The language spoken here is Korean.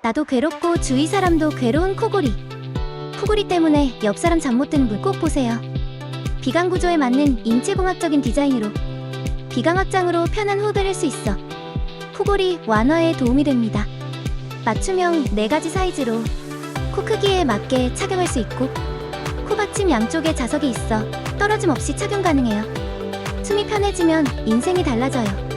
나도 괴롭고 주위 사람도 괴로운 코골이. 코골이 때문에 옆 사람 잠 못 드는 분 꼭 보세요. 비강 구조에 맞는 인체공학적인 디자인으로 비강 확장으로 편한 호흡을 할 수 있어 코골이 완화에 도움이 됩니다. 맞춤형 4가지 사이즈로 코 크기에 맞게 착용할 수 있고 코 받침 양쪽에 자석이 있어 떨어짐 없이 착용 가능해요. 숨이 편해지면 인생이 달라져요.